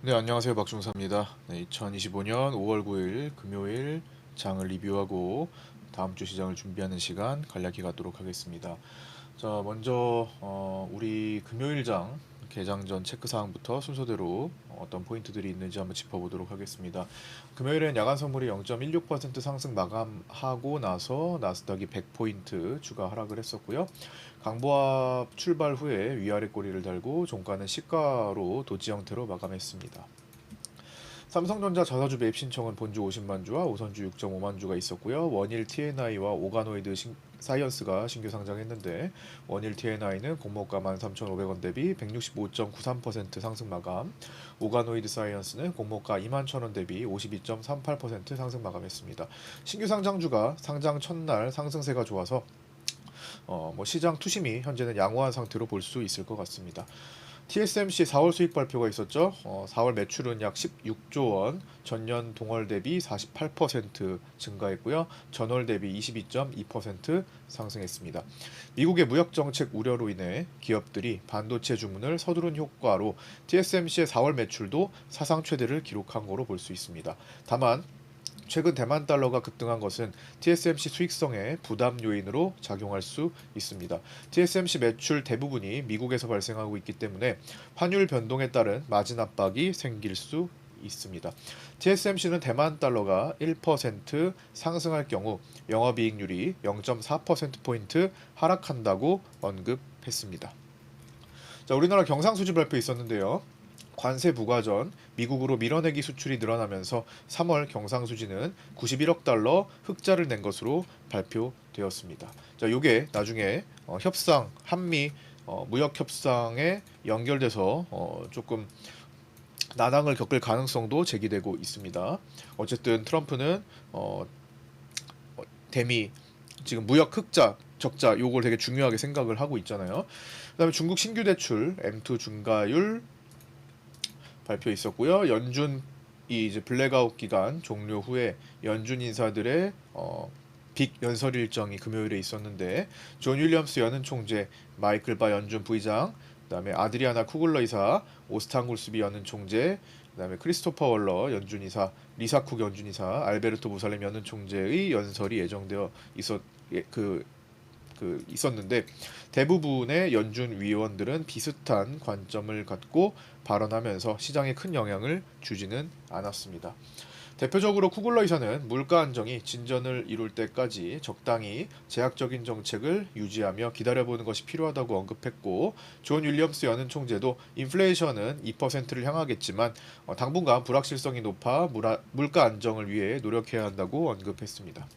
네, 안녕하세요. 박중사입니다. 네, 2025년 5월 9일 금요일 장을 리뷰하고 다음 주 시장을 준비하는 시간 간략히 갖도록 하겠습니다. 자, 먼저 우리 금요일 장 개장 전 체크 사항부터 순서대로 어떤 포인트들이 있는지 한번 짚어보도록 하겠습니다. 금요일엔 야간 선물이 0.16% 상승 마감하고 나서 나스닥이 100포인트 추가 하락을 했었고요. 강보합 출발 후에 위아래 꼬리를 달고 종가는 시가로 도지 형태로 마감했습니다. 삼성전자 자사주 매입 신청은 본주 50만 주와 우선주 6.5만 주가 있었고요. 원일 TNI와 오가노이드 사이언스가 신규 상장했는데 원일 TNI는 공모가 13,500원 대비 165.93% 상승 마감, 오가노이드 사이언스는 공모가 21,000원 대비 52.38% 상승 마감했습니다. 신규 상장주가 상장 첫날 상승세가 좋아서 시장 투심이 현재는 양호한 상태로 볼 수 있을 것 같습니다. TSMC 4월 수익 발표가 있었죠. 4월 매출은 약 16조 원, 전년 동월 대비 48% 증가했고요. 전월 대비 22.2% 상승했습니다. 미국의 무역 정책 우려로 인해 기업들이 반도체 주문을 서두른 효과로 TSMC의 4월 매출도 사상 최대를 기록한 거로 볼 수 있습니다. 다만 최근 대만 달러가 급등한 것은 TSMC 수익성에 부담 요인으로 작용할 수 있습니다. TSMC 매출 대부분이 미국에서 발생하고 있기 때문에 환율 변동에 따른 마진 압박이 생길 수 있습니다. TSMC는 대만 달러가 1% 상승할 경우 영업이익률이 0.4%포인트 하락한다고 언급했습니다. 자, 우리나라 경상수지 발표 있었는데요. 관세 부과 전 미국으로 밀어내기 수출이 늘어나면서 3월 경상수지는 91억 달러 흑자를 낸 것으로 발표되었습니다. 자, 요게 나중에 협상 한미 무역 협상에 연결돼서 조금 난항을 겪을 가능성도 제기되고 있습니다. 어쨌든 트럼프는 대미 지금 무역 흑자 적자 요걸 되게 중요하게 생각을 하고 있잖아요. 그다음에 중국 신규 대출 M2 중과율 발표 있었고요. 연준 이 이제 블랙아웃 기간 종료 후에 연준 인사들의 빅 연설 일정이 금요일에 있었는데 존 윌리엄스 연은 총재, 마이클 바 연준 부의장, 그다음에 아드리아나 쿠글러 이사, 오스탄 굴스비 연은 총재, 그다음에 크리스토퍼 월러 연준 이사, 리사 쿡 연준 이사, 알베르토 무살렘 연은 총재의 연설이 예정되어 있었는데 대부분의 연준 위원들은 비슷한 관점을 갖고 발언하면서 시장에 큰 영향을 주지는 않았습니다. 대표적으로 쿠글러 이사는 물가 안정이 진전을 이룰 때까지 적당히 제약적인 정책을 유지하며 기다려보는 것이 필요하다고 언급했고 존 윌리엄스 연은 총재도 인플레이션은 2%를 향하겠지만 당분간 불확실성이 높아 물가 안정을 위해 노력해야 한다고 언급했습니다.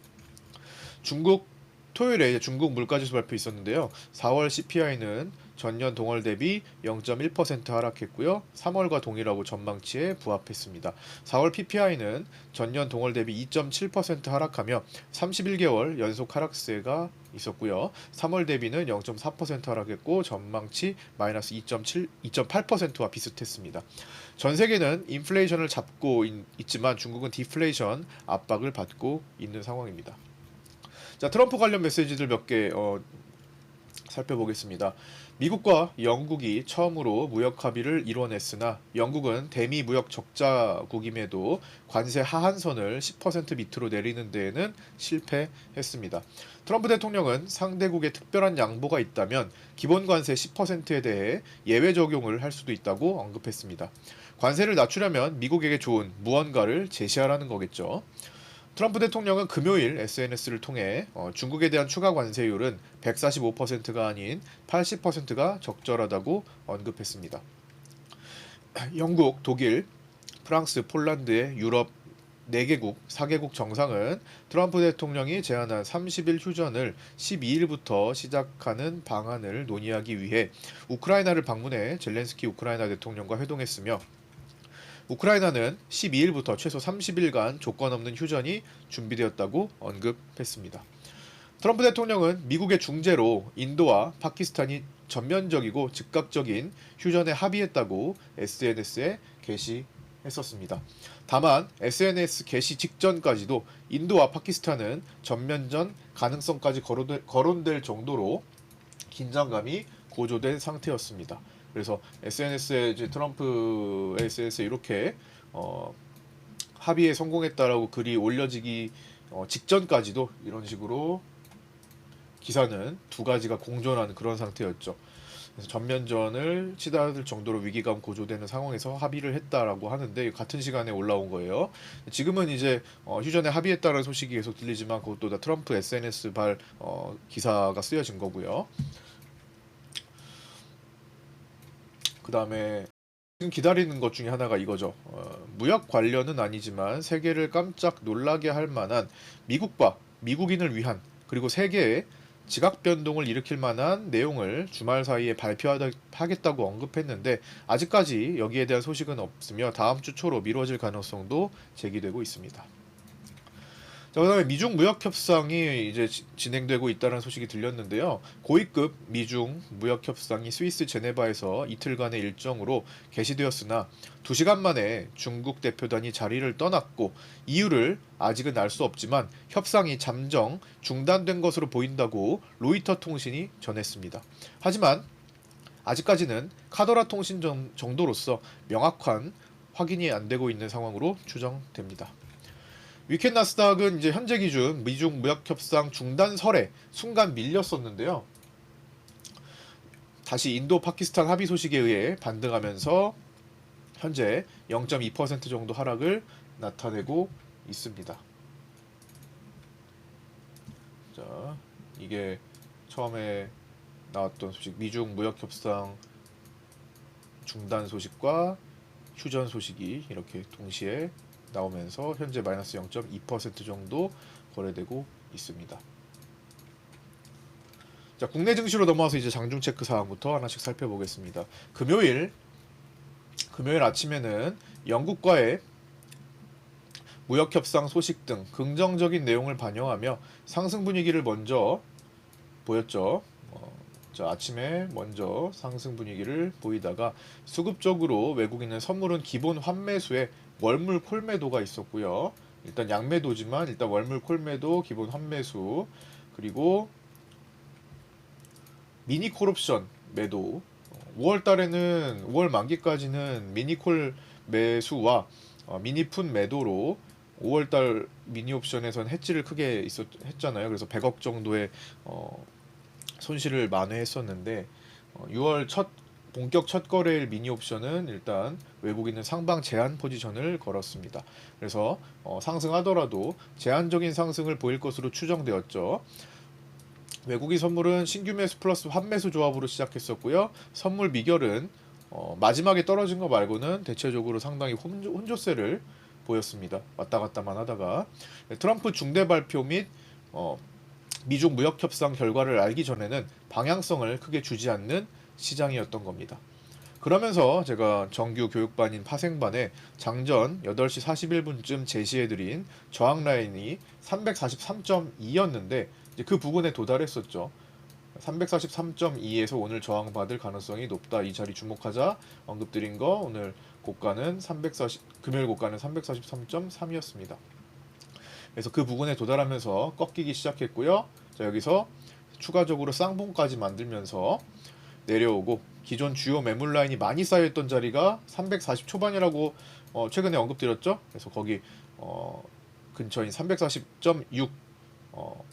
중국 토요일에 중국 물가지수 발표 있었는데요. 4월 CPI는 전년 동월 대비 0.1% 하락했고요. 3월과 동일하고 전망치에 부합했습니다. 4월 PPI는 전년 동월 대비 2.7% 하락하며 31개월 연속 하락세가 있었고요. 3월 대비는 0.4% 하락했고 전망치 마이너스 2.8%와 비슷했습니다. 전 세계는 인플레이션을 잡고 있지만 중국은 디플레이션 압박을 받고 있는 상황입니다. 자, 트럼프 관련 메시지들 몇 개 살펴보겠습니다. 미국과 영국이 처음으로 무역 합의를 이뤄냈으나 영국은 대미 무역 적자국임에도 관세 하한선을 10% 밑으로 내리는 데에는 실패했습니다. 트럼프 대통령은 상대국에 특별한 양보가 있다면 기본 관세 10%에 대해 예외 적용을 할 수도 있다고 언급했습니다. 관세를 낮추려면 미국에게 좋은 무언가를 제시하라는 거겠죠. 트럼프 대통령은 금요일 SNS를 통해 중국에 대한 추가 관세율은 145%가 아닌 80%가 적절하다고 언급했습니다. 영국, 독일, 프랑스, 폴란드의 유럽 4개국, 4개국 정상은 트럼프 대통령이 제안한 30일 휴전을 12일부터 시작하는 방안을 논의하기 위해 우크라이나를 방문해 젤렌스키 우크라이나 대통령과 회동했으며 우크라이나는 12일부터 최소 30일간 조건 없는 휴전이 준비되었다고 언급했습니다. 트럼프 대통령은 미국의 중재로 인도와 파키스탄이 전면적이고 즉각적인 휴전에 합의했다고 SNS에 게시했었습니다. 다만 SNS 게시 직전까지도 인도와 파키스탄은 전면전 가능성까지 거론될 정도로 긴장감이 고조된 상태였습니다. 그래서 SNS에 이제 트럼프의 SNS에 이렇게 합의에 성공했다라고 글이 올려지기 직전까지도 이런 식으로 기사는 두 가지가 공존하는 그런 상태였죠. 그래서 전면전을 치닫을 정도로 위기감 고조되는 상황에서 합의를 했다라고 하는데 같은 시간에 올라온 거예요. 지금은 이제 휴전에 합의했다는 소식이 계속 들리지만 그것도 다 트럼프 SNS 발 기사가 쓰여진 거고요. 그 다음에 지금 기다리는 것 중에 하나가 이거죠. 무역 관련은 아니지만 세계를 깜짝 놀라게 할 만한 미국과 미국인을 위한 그리고 세계의 지각 변동을 일으킬 만한 내용을 주말 사이에 발표하겠다고 언급했는데 아직까지 여기에 대한 소식은 없으며 다음 주 초로 미뤄질 가능성도 제기되고 있습니다. 자, 그다음에 미중 무역 협상이 이제 진행되고 있다는 소식이 들렸는데요. 고위급 미중 무역 협상이 스위스 제네바에서 이틀간의 일정으로 개시되었으나 2시간 만에 중국 대표단이 자리를 떠났고 이유를 아직은 알 수 없지만 협상이 잠정 중단된 것으로 보인다고 로이터 통신이 전했습니다. 하지만 아직까지는 카더라 통신 정도로서 명확한 확인이 안 되고 있는 상황으로 추정됩니다. 위켄 나스닥은 이제 현재 기준 미중 무역 협상 중단설에 순간 밀렸었는데요. 다시 인도 파키스탄 합의 소식에 의해 반등하면서 현재 0.2% 정도 하락을 나타내고 있습니다. 자, 이게 처음에 나왔던 소식, 미중 무역 협상 중단 소식과 휴전 소식이 이렇게 동시에 나오면서 현재 마이너스 0.2% 정도 거래되고 있습니다. 자, 국내 증시로 넘어와서 이제 장중 체크 사항부터 하나씩 살펴보겠습니다. 금요일 아침에는 영국과의 무역 협상 소식 등 긍정적인 내용을 반영하며 상승 분위기를 먼저 보였죠. 자, 아침에 먼저 상승 분위기를 보이다가 수급적으로 외국인은 선물은 기본 환매수에 월물 콜매도가 있었고요. 일단 양매도지만 일단 월물 콜매도 기본 환매수 그리고 미니 콜옵션 매도 5월 달에는 5월 만기까지는 미니 콜 매수와 미니 푼 매도로 5월 달 미니 옵션에선 해지를 크게 했잖아요. 그래서 100억 정도의 손실을 만회했었는데 6월 본격 첫 거래일 미니 옵션은 일단 외국인은 상방 제한 포지션을 걸었습니다. 그래서 상승하더라도 제한적인 상승을 보일 것으로 추정되었죠. 외국인 선물은 신규 매수 플러스 환매수 조합으로 시작했었고요. 선물 미결은 마지막에 떨어진 거 말고는 대체적으로 상당히 혼조세를 보였습니다. 왔다 갔다만 하다가 트럼프 중대 발표 및 미중 무역 협상 결과를 알기 전에는 방향성을 크게 주지 않는 시장이었던 겁니다. 그러면서 제가 정규 교육반인 파생반에 장전 8시 41분쯤 제시해드린 저항 라인이 343.2였는데 그 부분에 도달했었죠. 343.2에서 오늘 저항받을 가능성이 높다. 이 자리 주목하자 언급드린 거 오늘 고가는 금요일 고가는 343.3이었습니다. 그래서 그 부분에 도달하면서 꺾이기 시작했고요. 자, 여기서 추가적으로 쌍봉까지 만들면서 내려오고 기존 주요 매물 라인이 많이 쌓여있던 자리가 340 초반이라고 최근에 언급드렸죠. 그래서 거기 근처인 340.6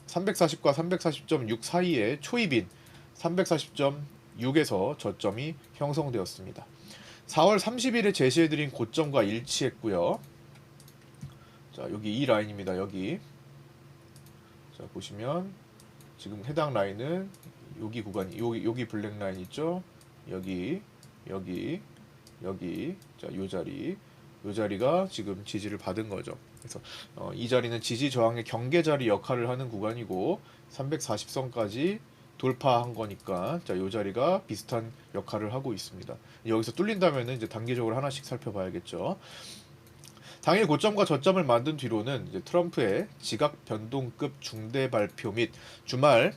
340과 340.6 사이에 초입인 340.6에서 저점이 형성되었습니다. 4월 30일에 제시해드린 고점과 일치했고요. 자, 여기 이 라인입니다. 여기. 자, 보시면 지금 해당 라인은 여기 구간이 여기 블랙 라인 있죠? 여기. 자, 요 자리가 지금 지지를 받은 거죠. 그래서 이 자리는 지지 저항의 경계 자리 역할을 하는 구간이고 340선까지 돌파한 거니까 자, 요 자리가 비슷한 역할을 하고 있습니다. 여기서 뚫린다면은 이제 단계적으로 하나씩 살펴봐야겠죠. 당일 고점과 저점을 만든 뒤로는 이제 트럼프의 지각 변동급 중대 발표 및 주말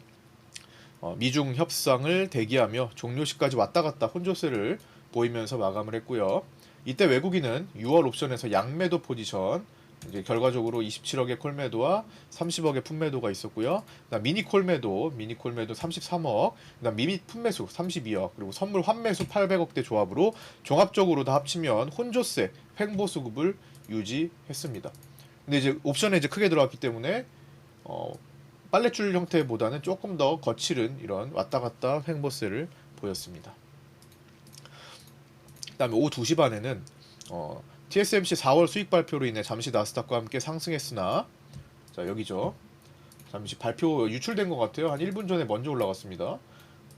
미중 협상을 대기하며 종료시까지 왔다 갔다 혼조세를 보이면서 마감을 했고요. 이때 외국인은 6월 옵션에서 양매도 포지션 이제 결과적으로 27억의 콜매도와 30억의 풋매도가 있었고요. 그다음 미니 콜매도 33억, 그다음 미니 풋매수 32억, 그리고 선물 환매수 800억대 조합으로 종합적으로 다 합치면 혼조세 횡보수급을 유지했습니다. 근데 이제 옵션에 이제 크게 들어갔기 때문에 빨랫줄 형태보다는 조금 더 거칠은 이런 왔다 갔다 횡보세를 보였습니다. 그다음에 오후 2시 반에는 TSMC 4월 수익 발표로 인해 잠시 나스닥과 함께 상승했으나, 자 여기죠. 잠시 발표 유출된 것 같아요. 한 1분 전에 먼저 올라갔습니다.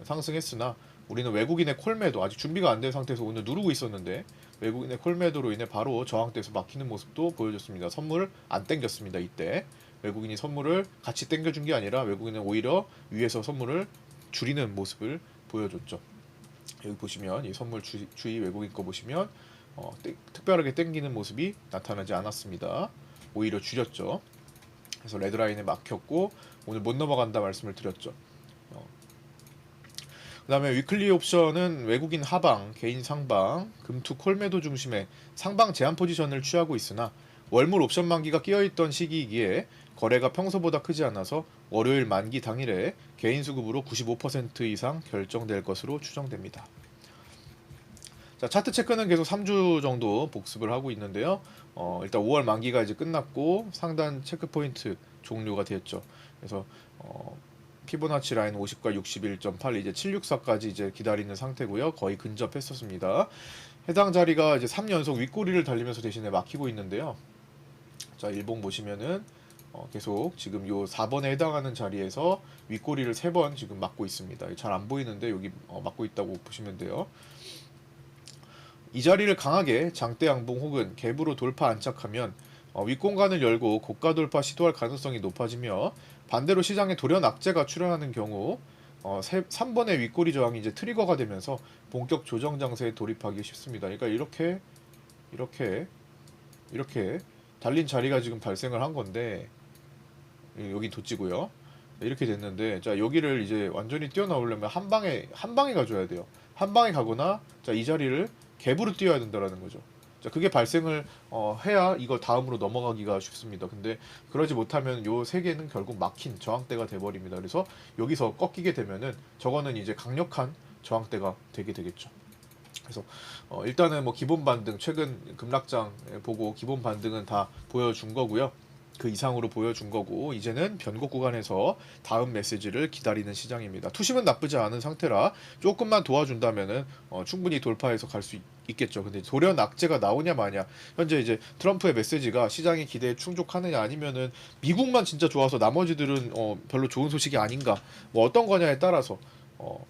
상승했으나 우리는 외국인의 콜매도 아직 준비가 안 된 상태에서 오늘 누르고 있었는데 외국인의 콜매도로 인해 바로 저항대에서 막히는 모습도 보여줬습니다. 선물 안 땡겼습니다. 이때 외국인이 선물을 같이 땡겨준 게 아니라 외국인은 오히려 위에서 선물을 줄이는 모습을 보여줬죠. 여기 보시면 이 선물 주의 외국인 거 보시면 특별하게 땡기는 모습이 나타나지 않았습니다. 오히려 줄였죠. 그래서 레드라인에 막혔고 오늘 못 넘어간다 말씀을 드렸죠. 그 다음에 위클리 옵션은 외국인 하방, 개인 상방, 금투 콜매도 중심의 상방 제한 포지션을 취하고 있으나 월물 옵션 만기가 끼어있던 시기이기에 거래가 평소보다 크지 않아서 월요일 만기 당일에 개인 수급으로 95% 이상 결정될 것으로 추정됩니다. 자, 차트 체크는 계속 3주 정도 복습을 하고 있는데요. 일단 5월 만기가 이제 끝났고 상단 체크 포인트 종료가 됐죠. 그래서 피보나치 라인 50과 61.8 이제 764까지 이제 기다리는 상태고요. 거의 근접했었습니다. 해당 자리가 이제 3연속 윗꼬리를 달리면서 대신에 막히고 있는데요. 자, 일봉 보시면은 계속 지금 요 4번에 해당하는 자리에서 윗꼬리를 3번 지금 막고 있습니다. 잘 안 보이는데 여기 막고 있다고 보시면 돼요. 이 자리를 강하게 장대 양봉 혹은 갭으로 돌파 안착하면 윗공간을 열고 고가 돌파 시도할 가능성이 높아지며, 반대로 시장에 돌연 악재가 출현하는 경우 3번의 윗꼬리 저항이 이제 트리거가 되면서 본격 조정 장세에 돌입하기 쉽습니다. 그러니까 이렇게 달린 자리가 지금 발생을 한 건데, 여기 도찌고요. 이렇게 됐는데, 자 여기를 이제 완전히 뛰어나오려면 한 방에 가줘야 돼요. 한 방에 가거나 자 이 자리를 갭으로 뛰어야 된다라는 거죠. 자 그게 발생을 해야 이걸 다음으로 넘어가기가 쉽습니다. 근데 그러지 못하면 요 세 개는 결국 막힌 저항대가 돼버립니다. 그래서 여기서 꺾이게 되면은 저거는 이제 강력한 저항대가 되게 되겠죠. 그래서 일단은 뭐 기본 반등, 최근 급락장 보고 기본 반등은 다 보여준 거고요. 그 이상으로 보여준 거고, 이제는 변곡 구간에서 다음 메시지를 기다리는 시장입니다. 투심은 나쁘지 않은 상태라 조금만 도와준다면은 충분히 돌파해서 갈 수 있겠죠. 근데 돌연 악재가 나오냐 마냐, 현재 이제 트럼프의 메시지가 시장의 기대에 충족하느냐, 아니면은 미국만 진짜 좋아서 나머지들은 별로 좋은 소식이 아닌가, 뭐 어떤 거냐에 따라서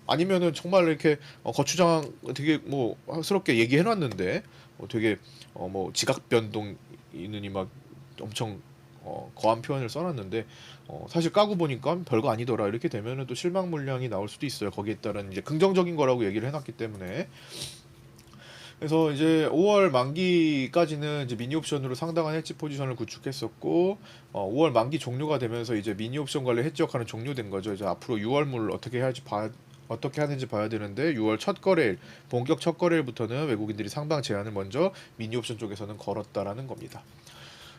아니면은 정말 이렇게 거추장 되게 뭐 스럽게 얘기해놨는데 되게 뭐 지각 변동이느니 막 엄청 거한 표현을 써놨는데 사실 까고 보니까 별거 아니더라, 이렇게 되면은 또 실망 물량이 나올 수도 있어요. 거기에 따른 이제 긍정적인 거라고 얘기를 해놨기 때문에. 그래서 이제 5월 만기까지는 이제 미니 옵션으로 상당한 해지 포지션을 구축했었고, 5월 만기 종료가 되면서 이제 미니 옵션 관련 해지 역할은 종료된 거죠. 이제 앞으로 6월물 어떻게 하는지 봐야 되는데, 6월 첫 거래일, 본격 첫 거래일부터는 외국인들이 상방 제한을 먼저 미니 옵션 쪽에서는 걸었다라는 겁니다.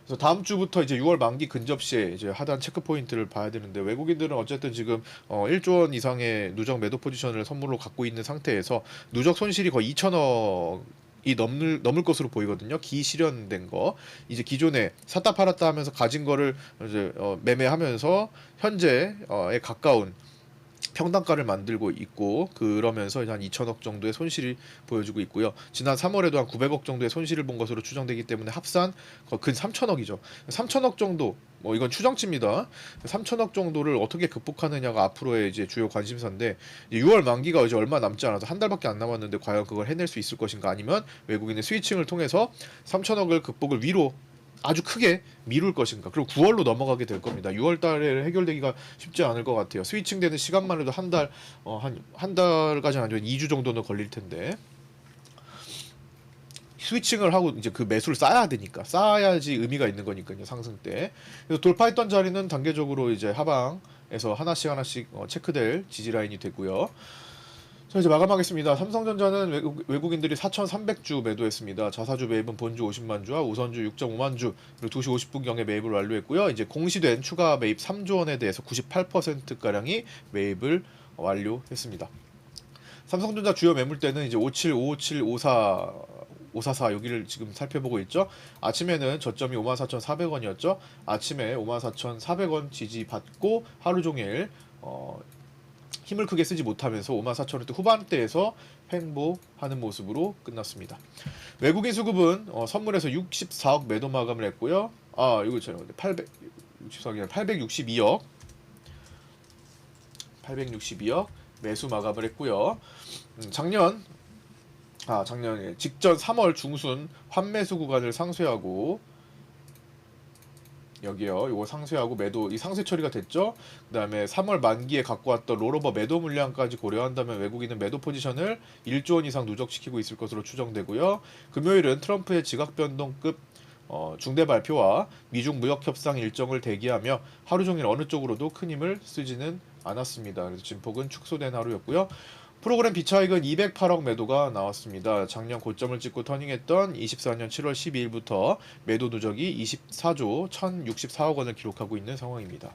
그래서 다음 주부터 이제 6월 만기 근접 시에 이제 하단 체크 포인트를 봐야 되는데, 외국인들은 어쨌든 지금 1조 원 이상의 누적 매도 포지션을 선물로 갖고 있는 상태에서 누적 손실이 거의 2천억 이 넘을 것으로 보이거든요. 기실현된 거, 이제 기존에 샀다 팔았다 하면서 가진 거를 이제 매매하면서 현재에 가까운 평단가를 만들고 있고, 그러면서 한 2천억 정도의 손실이 보여주고 있고요. 지난 3월에도 한 900억 정도의 손실을 본 것으로 추정되기 때문에 합산 근 3천억이죠. 3천억 정도, 뭐 이건 추정치입니다. 3천억 정도를 어떻게 극복하느냐가 앞으로의 이제 주요 관심사인데, 6월 만기가 이제 얼마 남지 않아서 한 달밖에 안 남았는데 과연 그걸 해낼 수 있을 것인가, 아니면 외국인의 스위칭을 통해서 3천억을 극복을 위로 아주 크게 미룰 것인가. 그리고 9월로 넘어가게 될 겁니다. 6월 달에 해결되기가 쉽지 않을 것 같아요. 스위칭 되는 시간만 해도 한 달까지는 아니면 2주 정도는 걸릴 텐데, 스위칭을 하고 이제 그 매수를 쌓아야 되니까, 쌓아야지 의미가 있는 거니까요, 상승 때. 그래서 돌파했던 자리는 단계적으로 이제 하방에서 하나씩 체크될 지지 라인이 되고요. 자, 이제 마감하겠습니다. 삼성전자는 외국인들이 4,300주 매도했습니다. 자사주 매입은 본주 50만 주와 우선주 6.5만 주, 그리고 2시 50분경에 매입을 완료했고요. 이제 공시된 추가 매입 3조 원에 대해서 98%가량이 매입을 완료했습니다. 삼성전자 주요 매물대는 이제 57, 557, 54, 544 여기를 지금 살펴보고 있죠. 아침에는 저점이 54,400원이었죠. 아침에 54,400원 지지받고 하루 종일 힘을 크게 쓰지 못하면서 54,000원대 후반대에서 횡보하는 모습으로 끝났습니다. 외국인 수급은 선물에서 64억 매도 마감을 했고요. 이거 제가 864억이 862억 매수 마감을 했고요. 작년에 직전 3월 중순 환매수 구간을 상쇄하고 여기요. 이거 상쇄하고 매도 이 상쇄 처리가 됐죠. 그다음에 3월 만기에 갖고 왔던 롤오버 매도 물량까지 고려한다면 외국인은 매도 포지션을 1조 원 이상 누적시키고 있을 것으로 추정되고요. 금요일은 트럼프의 지각 변동급 중대 발표와 미중 무역 협상 일정을 대기하며 하루 종일 어느 쪽으로도 큰 힘을 쓰지는 않았습니다. 그래서 진폭은 축소된 하루였고요. 프로그램 비차익은 208억 매도가 나왔습니다. 작년 고점을 찍고 터닝했던 24년 7월 12일부터 매도 누적이 24조 1,064억 원을 기록하고 있는 상황입니다.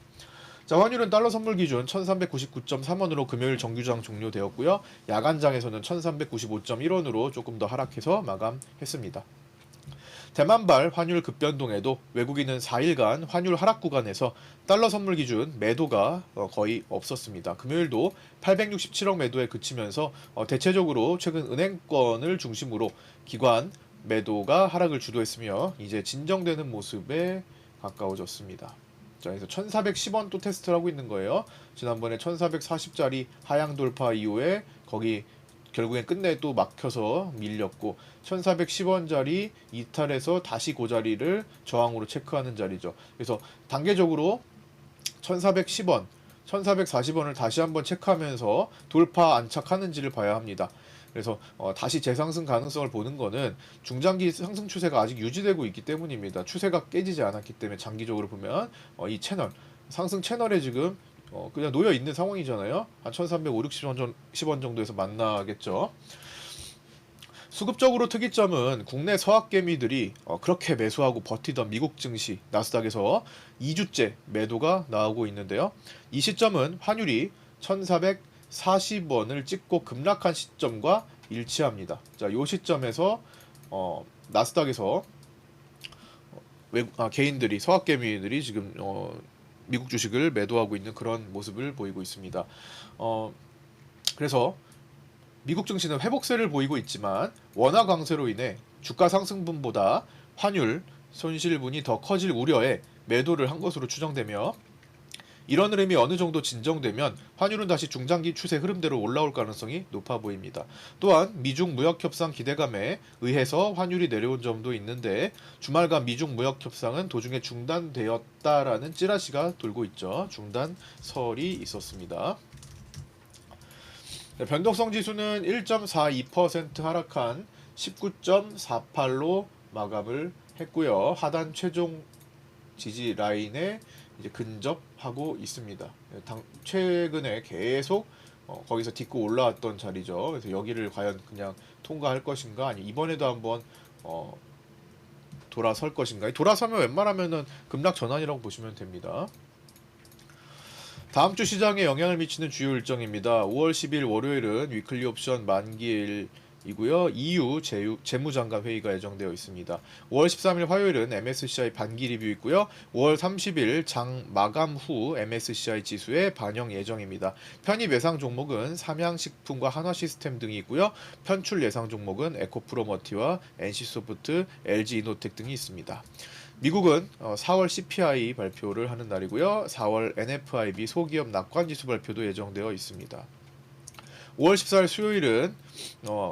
자, 환율은 달러 선물 기준 1399.3원으로 금요일 정규장 종료되었고요. 야간장에서는 1395.1원으로 조금 더 하락해서 마감했습니다. 대만발 환율 급변동에도 외국인은 4일간 환율 하락 구간에서 달러 선물 기준 매도가 거의 없었습니다. 금요일도 867억 매도에 그치면서 대체적으로 최근 은행권을 중심으로 기관 매도가 하락을 주도했으며 이제 진정되는 모습에 가까워졌습니다. 자, 그래서 1410원 또 테스트를 하고 있는 거예요. 지난번에 1440짜리 하향 돌파 이후에 거기 결국엔 끝내 또 막혀서 밀렸고 1410원짜리 이탈해서 다시 그 자리를 저항으로 체크하는 자리죠. 그래서 단계적으로 1410원, 1440원을 다시 한번 체크하면서 돌파 안착하는지를 봐야 합니다. 그래서 다시 재상승 가능성을 보는 거는 중장기 상승 추세가 아직 유지되고 있기 때문입니다. 추세가 깨지지 않았기 때문에 장기적으로 보면 이 채널, 상승 채널에 지금 그냥 놓여 있는 상황이잖아요. 한 1350원 정도에서 만나겠죠. 수급적으로 특이점은 국내 서학개미들이 그렇게 매수하고 버티던 미국 증시 나스닥에서 2주째 매도가 나오고 있는데요. 이 시점은 환율이 1440원을 찍고 급락한 시점과 일치합니다. 자, 이 시점에서 나스닥에서 개인들이 서학개미들이 지금 미국 주식을 매도하고 있는 그런 모습을 보이고 있습니다. 그래서 미국 증시는 회복세를 보이고 있지만 원화 강세로 인해 주가 상승분보다 환율 손실분이 더 커질 우려에 매도를 한 것으로 추정되며 이런 흐름이 어느 정도 진정되면 환율은 다시 중장기 추세 흐름대로 올라올 가능성이 높아 보입니다. 또한 미중 무역 협상 기대감에 의해서 환율이 내려온 점도 있는데 주말간 미중 무역 협상은 도중에 중단되었다라는 찌라시가 돌고 있죠. 중단설이 있었습니다. 변동성 지수는 1.42% 하락한 19.48로 마감을 했고요. 하단 최종 지지 라인에 이제 근접하고 있습니다. 최근에 계속 거기서 딛고 올라왔던 자리죠. 그래서 여기를 과연 그냥 통과할 것인가, 아니 이번에도 한번 돌아설 것인가. 돌아서면 웬만하면은 급락 전환이라고 보시면 됩니다. 다음 주 시장에 영향을 미치는 주요 일정입니다. 5월 10일 월요일은 위클리 옵션 만기일이고요. EU 재무장관 회의가 예정되어 있습니다. 5월 13일 화요일은 MSCI 반기 리뷰 있고요. 5월 30일 장 마감 후 MSCI 지수에 반영 예정입니다. 편입 예상 종목은 삼양식품과 한화시스템 등이 있고요. 편출 예상 종목은 에코프로머티와 NC소프트, LG이노텍 등이 있습니다. 미국은 4월 CPI 발표를 하는 날이고요. 4월 NFIB 소기업 낙관지수 발표도 예정되어 있습니다. 5월 14일 수요일은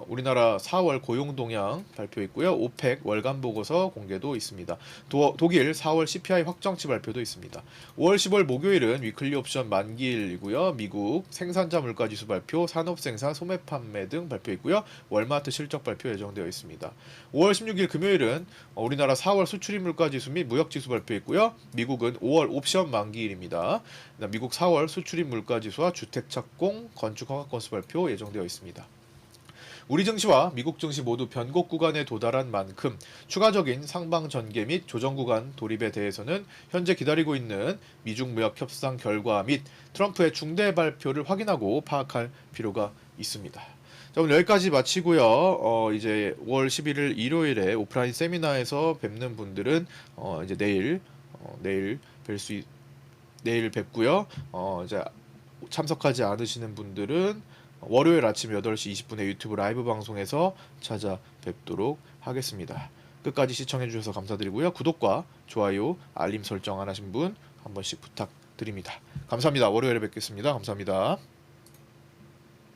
우리나라 4월 고용 동향 발표 있고요. 오펙 월간 보고서 공개도 있습니다. 독일 4월 CPI 확정치 발표도 있습니다. 5월 10월 목요일은 위클리 옵션 만기일이고요. 미국 생산자 물가지수 발표, 산업 생산, 소매 판매 등 발표 있고요. 월마트 실적 발표 예정되어 있습니다. 5월 16일 금요일은 우리나라 4월 수출입 물가지수 및 무역지수 발표 있고요. 미국은 5월 옵션 만기일입니다. 미국 4월 수출입 물가지수와 주택착공, 건축허가 건수 발표 예정되어 있습니다. 우리 증시와 미국 증시 모두 변곡 구간에 도달한 만큼 추가적인 상방 전개 및 조정 구간 돌입에 대해서는 현재 기다리고 있는 미중 무역 협상 결과 및 트럼프의 중대 발표를 확인하고 파악할 필요가 있습니다. 자, 오늘 여기까지 마치고요. 이제 5월 11일 일요일에 오프라인 세미나에서 뵙는 분들은 이제 내일 내일 뵙고요. 이제 참석하지 않으시는 분들은 월요일 아침 8시 20분에 유튜브 라이브 방송에서 찾아뵙도록 하겠습니다. 끝까지 시청해주셔서 감사드리고요. 구독과 좋아요, 알림 설정 안 하신 분 한 번씩 부탁드립니다. 감사합니다. 월요일에 뵙겠습니다. 감사합니다.